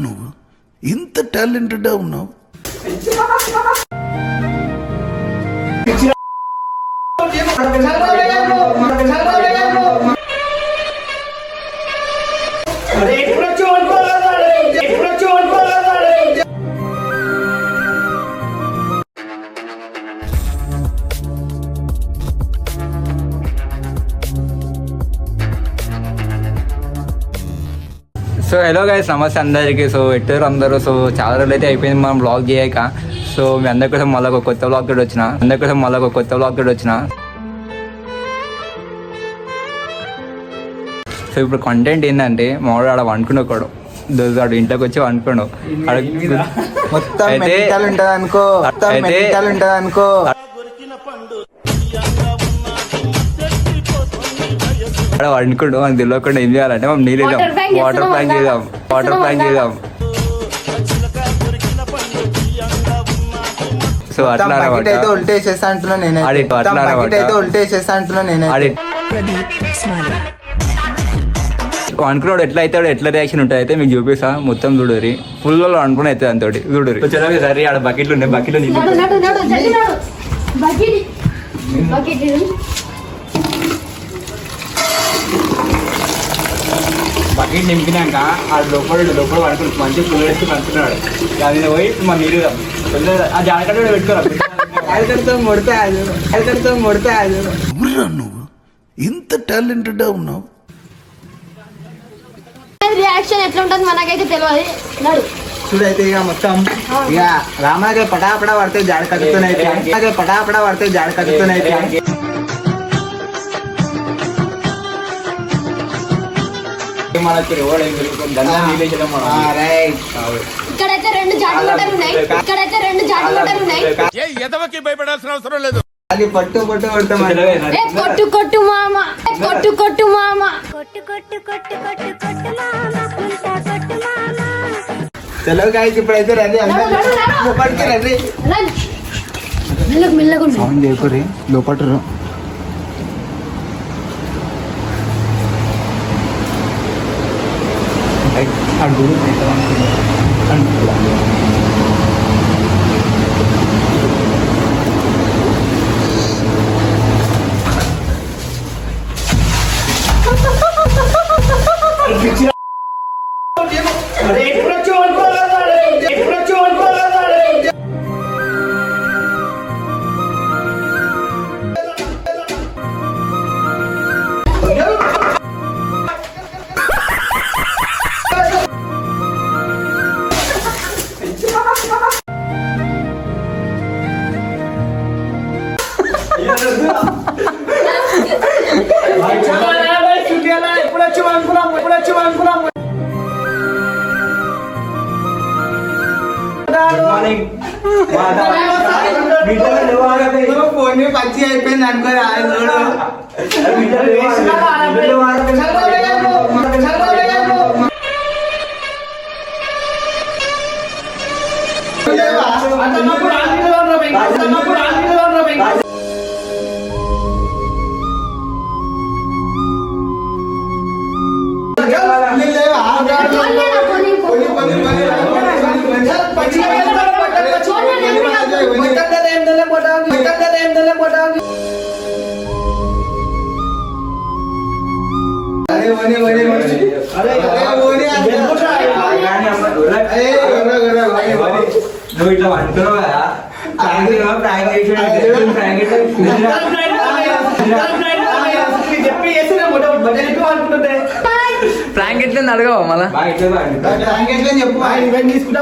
నువ్వు ఇంత టాలెంటెడ్ ఉన్నావు. సో హలో గైస్, నమస్తే అందరికీ. సో ఎట్టారు అందరూ? సో చాలా రోజులు అయితే అయిపోయింది మనం బ్లాగ్ చేయక. సో మీ అందరి కోసం మళ్ళీ ఒక కొత్త బ్లాగ్ తోటి వచ్చిన. సో ఇప్పుడు కంటెంట్ ఏంటంటే మావాడు ఆడ వండుకున్నాడు, ఆడు ఇంట్లోకి వచ్చి వండుకోడు. అక్కడ వండుకోడు మనకు తెలియకుండా ఏం చేయాలంటే మనం నీళ్ళు వాటర్ ప్లాంక్ చేద్దాం. సో అట్లా అనుకున్నాడు ఎట్లా అవుతాడు, ఎట్లా రియాక్షన్ ఉంటుంది అయితే మీకు చూపిస్తా. మొత్తం చూడరి ఫుల్ అనుకుని అవుతుంది అంతటి చూడరి. సరే ఆడ బకెట్లు ఉన్నాయి, బకెట్లో బకెట్ నింపినాక ఆ లోపల పడుతుంది మంచిగా ఫుల్ వేసి పడుతున్నాడు. అది పోయి మన నీళ్ళు ఆ జాడకట్ట పెట్టుకోవాలి. నువ్వు ఇంత టాలెంటెడ్ ఉన్నావు. రియాక్షన్ ఎట్లా ఉంటుంది మనకైతే తెలియదు. చూడైతే ఇక మొత్తం ఇక రామాగే పటాపడా పడితే జాడ కట్టుతున్నాయి. ఇక్కడైతే రెండు జాటి మోటార్లు ఉన్నాయి. భయపడాల్సిన అవసరం లేదు. అది పట్టు కొడతాం. కొట్టు మామ. తెలుగు కాయకి ఇప్పుడైతే రండి లోపట్టు. ఫోన్ పచ్చి అయిపోయింది అనుకోరా. నువ్వు ఇట్లా అంటున్నావు కదా, ప్రాంక్ ఎట్లా అడగవు మళ్ళా తీసుకుంటా